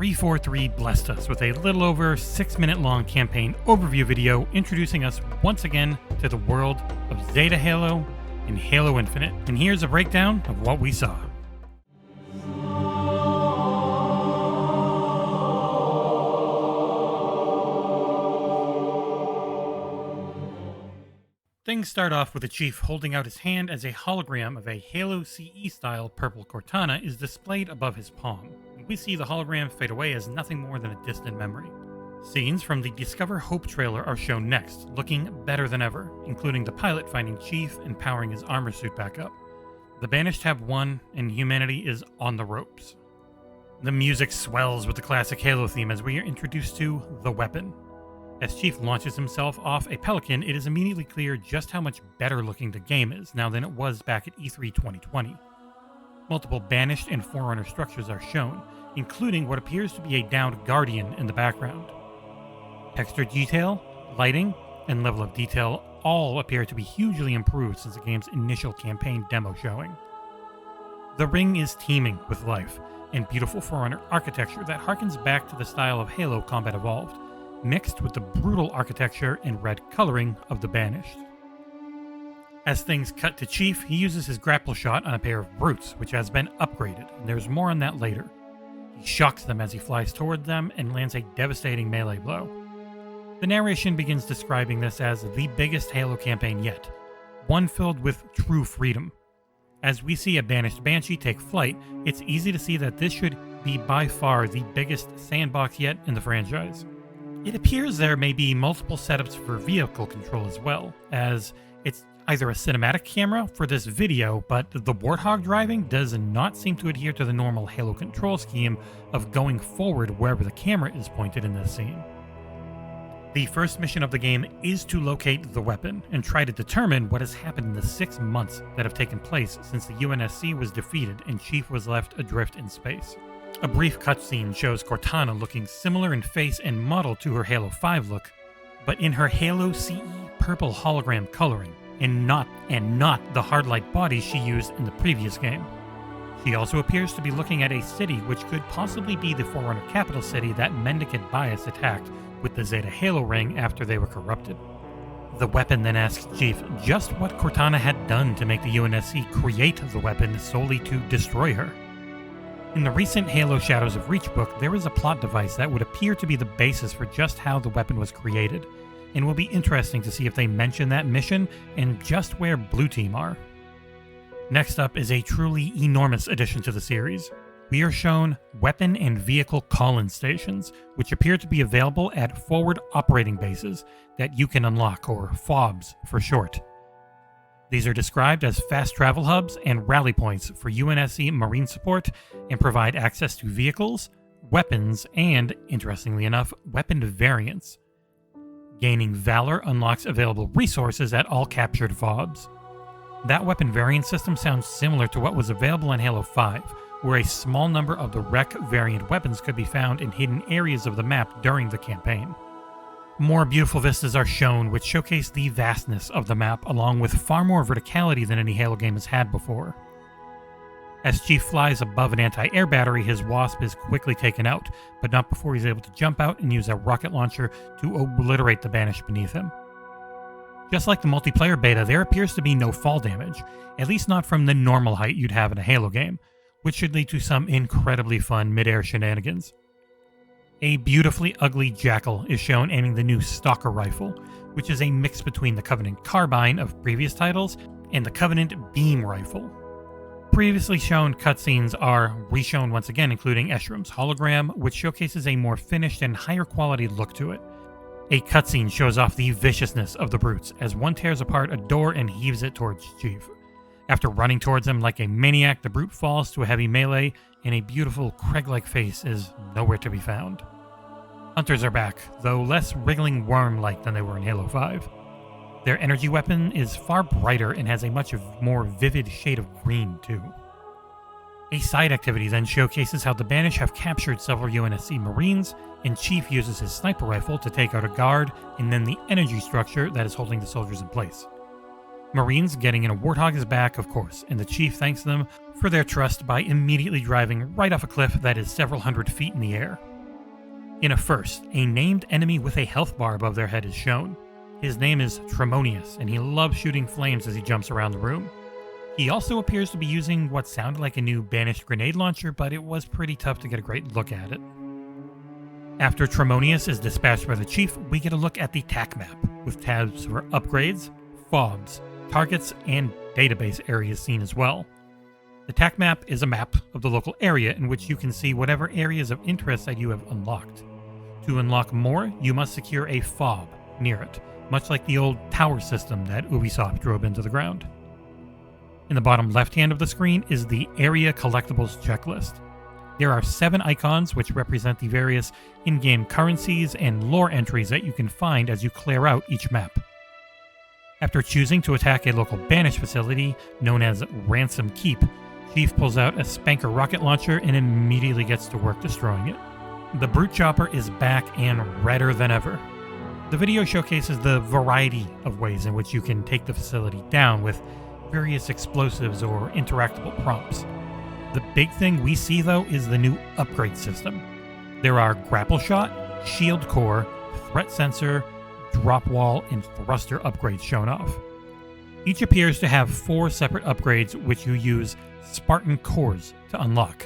343 blessed us with a little over 6-minute long campaign overview video introducing us once again to the world of Zeta Halo and Halo Infinite. And here's a breakdown of what we saw. Things start off with the Chief holding out his hand as a hologram of a Halo CE-style purple Cortana is displayed above his palm. We see the hologram fade away as nothing more than a distant memory. Scenes from the Discover Hope trailer are shown next, looking better than ever, including the pilot finding Chief and powering his armor suit back up. The Banished have won, and humanity is on the ropes. The music swells with the classic Halo theme as we are introduced to the weapon. As Chief launches himself off a Pelican, it is immediately clear just how much better looking the game is now than it was back at E3 2020. Multiple Banished and Forerunner structures are shown, including what appears to be a downed Guardian in the background. Texture detail, lighting, and level of detail all appear to be hugely improved since the game's initial campaign demo showing. The ring is teeming with life and beautiful Forerunner architecture that harkens back to the style of Halo Combat Evolved, mixed with the brutal architecture and red coloring of the Banished. As things cut to Chief, he uses his grapple shot on a pair of brutes, which has been upgraded, and there's more on that later. He shocks them as he flies toward them and lands a devastating melee blow. The narration begins describing this as the biggest Halo campaign yet, one filled with true freedom. As we see a Banished Banshee take flight, it's easy to see that this should be by far the biggest sandbox yet in the franchise. It appears there may be multiple setups for vehicle control as well, as it's either a cinematic camera for this video, but the Warthog driving does not seem to adhere to the normal Halo control scheme of going forward wherever the camera is pointed in this scene. The first mission of the game is to locate the weapon and try to determine what has happened in the 6 months that have taken place since the UNSC was defeated and Chief was left adrift in space. A brief cutscene shows Cortana looking similar in face and model to her Halo 5 look, but in her Halo CE purple hologram coloring, and not the hard light body she used in the previous game. She also appears to be looking at a city which could possibly be the Forerunner capital city that Mendicant Bias attacked with the Zeta Halo ring after they were corrupted. The weapon then asks Chief just what Cortana had done to make the UNSC create the weapon solely to destroy her. In the recent Halo Shadows of Reach book, there is a plot device that would appear to be the basis for just how the weapon was created, and will be interesting to see if they mention that mission and just where Blue Team are. Next up is a truly enormous addition to the series. We are shown weapon and vehicle call-in stations, which appear to be available at forward operating bases that you can unlock, or FOBs for short. These are described as fast travel hubs and rally points for UNSC Marine support and provide access to vehicles, weapons, and, interestingly enough, weapon variants. Gaining Valor unlocks available resources at all captured FOBs. That weapon variant system sounds similar to what was available in Halo 5, where a small number of the Wreck variant weapons could be found in hidden areas of the map during the campaign. More beautiful vistas are shown, which showcase the vastness of the map, along with far more verticality than any Halo game has had before. As Chief flies above an anti-air battery, his Wasp is quickly taken out, but not before he's able to jump out and use a rocket launcher to obliterate the Banished beneath him. Just like the multiplayer beta, there appears to be no fall damage, at least not from the normal height you'd have in a Halo game, which should lead to some incredibly fun mid-air shenanigans. A beautifully ugly Jackal is shown aiming the new Stalker rifle, which is a mix between the Covenant Carbine of previous titles and the Covenant Beam rifle. Previously shown cutscenes are reshown once again, including Eshrum's hologram, which showcases a more finished and higher quality look to it. A cutscene shows off the viciousness of the brutes as one tears apart a door and heaves it towards Chief. After running towards him like a maniac, the brute falls to a heavy melee, and a beautiful Craig-like face is nowhere to be found. Hunters are back, though less wriggling worm-like than they were in Halo 5. Their energy weapon is far brighter and has a much more vivid shade of green, too. A side activity then showcases how the Banished have captured several UNSC Marines, and Chief uses his sniper rifle to take out a guard and then the energy structure that is holding the soldiers in place. Marines getting in a Warthog is back, of course, and the Chief thanks them for their trust by immediately driving right off a cliff that is several hundred feet in the air. In a first, a named enemy with a health bar above their head is shown. His name is Tremonius, and he loves shooting flames as he jumps around the room. He also appears to be using what sounded like a new banished grenade launcher, but it was pretty tough to get a great look at it. After Tremonius is dispatched by the chief, we get a look at the TAC map, with tabs for upgrades, FOBs, targets, and database areas seen as well. The TAC map is a map of the local area in which you can see whatever areas of interest that you have unlocked. To unlock more, you must secure a FOB near it, much like the old tower system that Ubisoft drove into the ground. In the bottom left hand of the screen is the Area Collectibles checklist. There are 7 icons which represent the various in-game currencies and lore entries that you can find as you clear out each map. After choosing to attack a local banished facility known as Ransom Keep, Chief pulls out a Spanker rocket launcher and immediately gets to work destroying it. The Brute Chopper is back and redder than ever. The video showcases the variety of ways in which you can take the facility down with various explosives or interactable prompts. The big thing we see though is the new upgrade system. There are grapple shot, shield core, threat sensor, drop wall, and thruster upgrades shown off. Each appears to have 4 separate upgrades which you use Spartan cores to unlock.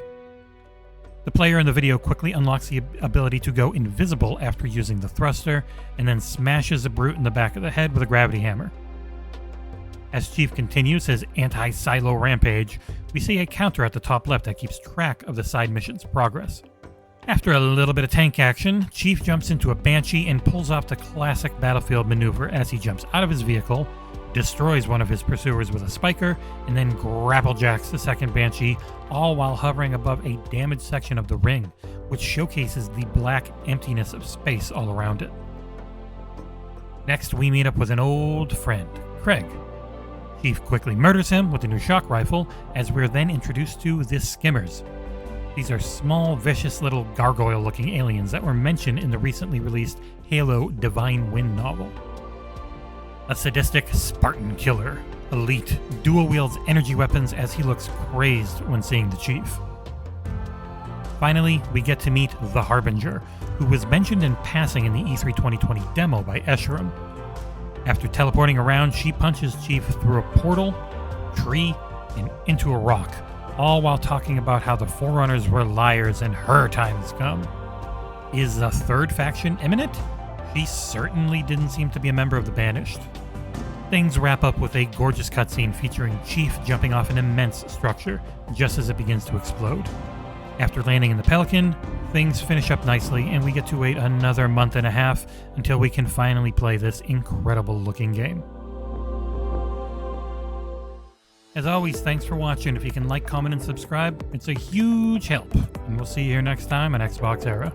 The player in the video quickly unlocks the ability to go invisible after using the thruster, and then smashes a brute in the back of the head with a gravity hammer. As Chief continues his anti-silo rampage, we see a counter at the top left that keeps track of the side mission's progress. After a little bit of tank action, Chief jumps into a Banshee and pulls off the classic battlefield maneuver as he jumps out of his vehicle, destroys one of his pursuers with a spiker, and then grapple-jacks the second Banshee, all while hovering above a damaged section of the ring, which showcases the black emptiness of space all around it. Next, we meet up with an old friend, Craig. Chief quickly murders him with a new shock rifle, as we're then introduced to the Skimmers. These are small, vicious little gargoyle-looking aliens that were mentioned in the recently released Halo Divine Wind novel. A sadistic Spartan killer, Elite, dual-wields energy weapons as he looks crazed when seeing the Chief. Finally, we get to meet the Harbinger, who was mentioned in passing in the E3 2020 demo by Escherum. After teleporting around, she punches Chief through a portal, tree, and into a rock, all while talking about how the Forerunners were liars and her time has come. Is a third faction imminent? She certainly didn't seem to be a member of the Banished. Things wrap up with a gorgeous cutscene featuring Chief jumping off an immense structure just as it begins to explode. After landing in the Pelican, things finish up nicely and we get to wait another month and a half until we can finally play this incredible looking game. As always, thanks for watching. If you can like, comment, and subscribe, it's a huge help. And we'll see you here next time on XboxEra.